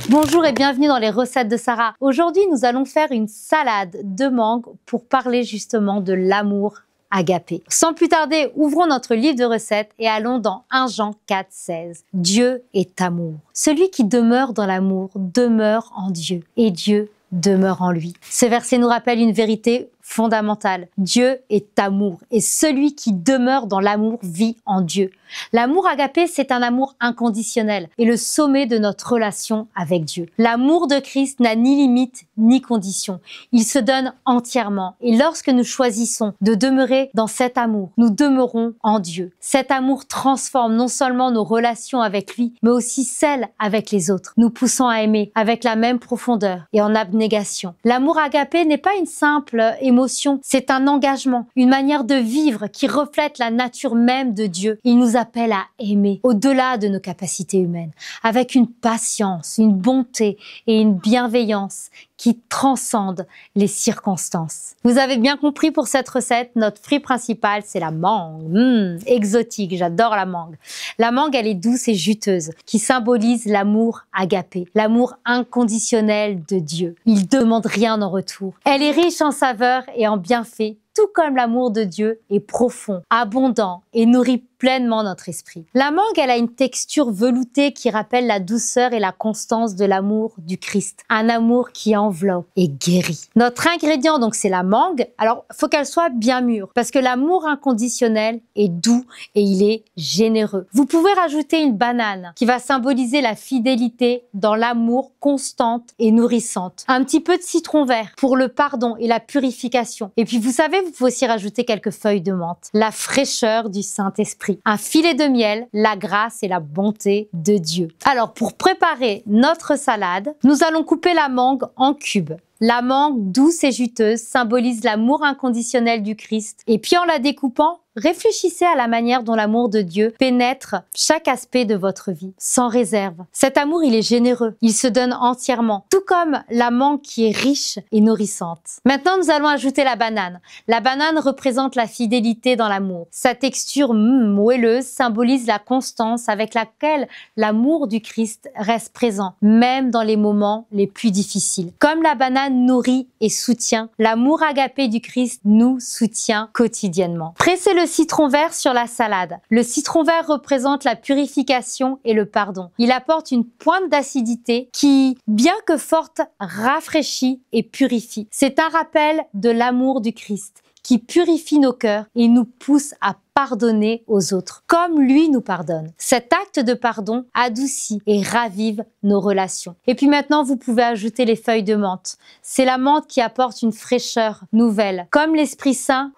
Bonjour et bienvenue dans les recettes de Sarah. Aujourd'hui, nous allons faire une salade de mangue pour parler justement de l'amour agapé. Sans plus tarder, ouvrons notre livre de recettes et allons dans 1 Jean 4,16. Dieu est amour. Celui qui demeure dans l'amour demeure en Dieu et Dieu demeure en lui. Ce verset nous rappelle une vérité fondamentale. Dieu est amour et celui qui demeure dans l'amour vit en Dieu. L'amour agapé, c'est un amour inconditionnel et le sommet de notre relation avec Dieu. L'amour de Christ n'a ni limite ni condition. Il se donne entièrement et lorsque nous choisissons de demeurer dans cet amour, nous demeurons en Dieu. Cet amour transforme non seulement nos relations avec lui, mais aussi celles avec les autres, nous poussant à aimer avec la même profondeur et en abnégation. L'amour agapé n'est pas une simple émotion, c'est un engagement, une manière de vivre qui reflète la nature même de Dieu. Il nous appelle à aimer au-delà de nos capacités humaines, avec une patience, une bonté et une bienveillance qui transcendent les circonstances. Vous avez bien compris pour cette recette, notre fruit principal, c'est la mangue. Exotique, j'adore la mangue. La mangue, elle est douce et juteuse, qui symbolise l'amour agapé, l'amour inconditionnel de Dieu. Il ne demande rien en retour. Elle est riche en saveurs et en bienfaits, tout comme l'amour de Dieu est profond, abondant et nourrit pleinement notre esprit. La mangue, elle a une texture veloutée qui rappelle la douceur et la constance de l'amour du Christ. Un amour qui enveloppe et guérit. Notre ingrédient, donc, c'est la mangue. Alors, faut qu'elle soit bien mûre parce que l'amour inconditionnel est doux et il est généreux. Vous pouvez rajouter une banane qui va symboliser la fidélité dans l'amour constante et nourrissante. Un petit peu de citron vert pour le pardon et la purification. Et puis, vous savez, vous pouvez aussi rajouter quelques feuilles de menthe. La fraîcheur du Saint-Esprit. Un filet de miel, la grâce et la bonté de Dieu. Alors, pour préparer notre salade, nous allons couper la mangue en cubes. La mangue douce et juteuse symbolise l'amour inconditionnel du Christ. Et puis en la découpant, réfléchissez à la manière dont l'amour de Dieu pénètre chaque aspect de votre vie, sans réserve. Cet amour, il est généreux, il se donne entièrement, tout comme la mangue qui est riche et nourrissante. Maintenant, nous allons ajouter la banane. La banane représente la fidélité dans l'amour. Sa texture moelleuse symbolise la constance avec laquelle l'amour du Christ reste présent, même dans les moments les plus difficiles. Comme la banane nourrit et soutient, l'amour agapé du Christ nous soutient quotidiennement. Pressez le citron vert sur la salade. Le citron vert représente la purification et le pardon. Il apporte une pointe d'acidité qui, bien que forte, rafraîchit et purifie. C'est un rappel de l'amour du Christ qui purifie nos cœurs et nous pousse à pardonner aux autres, comme lui nous pardonne. Cet acte de pardon adoucit et ravive nos relations. Et puis maintenant, vous pouvez ajouter les feuilles de menthe. C'est la menthe qui apporte une fraîcheur nouvelle. Comme l'Esprit Saint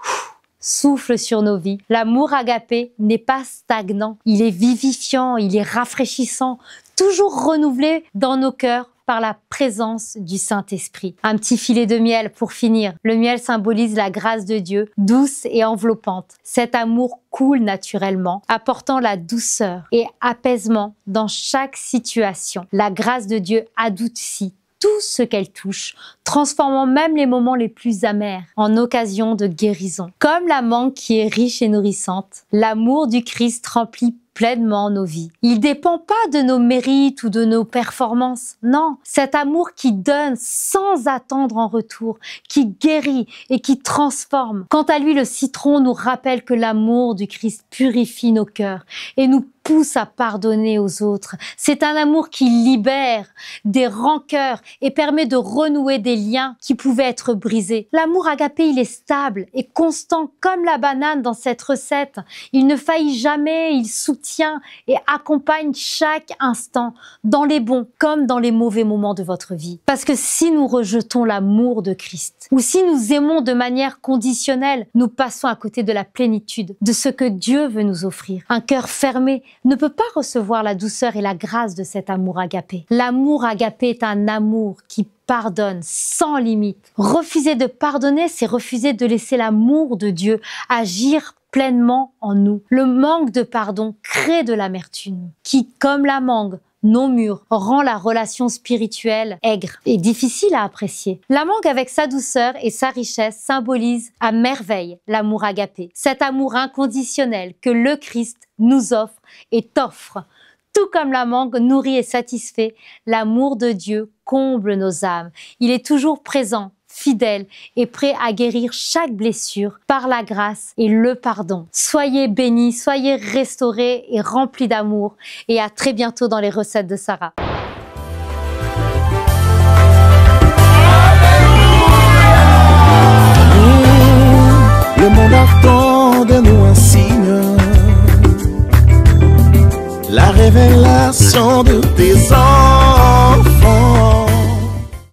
souffle sur nos vies, l'amour agapé n'est pas stagnant. Il est vivifiant, il est rafraîchissant, toujours renouvelé dans nos cœurs par la présence du Saint-Esprit. Un petit filet de miel pour finir. Le miel symbolise la grâce de Dieu, douce et enveloppante. Cet amour coule naturellement, apportant la douceur et apaisement dans chaque situation. La grâce de Dieu adoucit tout ce qu'elle touche, transformant même les moments les plus amers en occasion de guérison. Comme la mangue qui est riche et nourrissante, l'amour du Christ remplit pleinement nos vies. Il dépend pas de nos mérites ou de nos performances. Non, cet amour qui donne sans attendre en retour, qui guérit et qui transforme. Quant à lui, le citron nous rappelle que l'amour du Christ purifie nos cœurs et nous pousse à pardonner aux autres. C'est un amour qui libère des rancœurs et permet de renouer des liens qui pouvaient être brisés. L'amour agapé, il est stable et constant comme la banane dans cette recette. Il ne faillit jamais, il soutient et accompagne chaque instant, dans les bons comme dans les mauvais moments de votre vie. Parce que si nous rejetons l'amour de Christ ou si nous aimons de manière conditionnelle, nous passons à côté de la plénitude de ce que Dieu veut nous offrir. Un cœur fermé ne peut pas recevoir la douceur et la grâce de cet amour agapé. L'amour agapé est un amour qui pardonne sans limite. Refuser de pardonner, c'est refuser de laisser l'amour de Dieu agir pleinement en nous. Le manque de pardon crée de l'amertume qui, comme la mangue, non mûr, rend la relation spirituelle aigre et difficile à apprécier. La mangue avec sa douceur et sa richesse symbolise à merveille l'amour agapé, cet amour inconditionnel que le Christ nous offre et t'offre. Tout comme la mangue nourrit et satisfait, l'amour de Dieu comble nos âmes. Il est toujours présent, fidèle et prêt à guérir chaque blessure par la grâce et le pardon. Soyez bénis, soyez restaurés et remplis d'amour. Et à très bientôt dans les recettes de Sarah. Le monde attend de nous un signe, la révélation de tes enfants.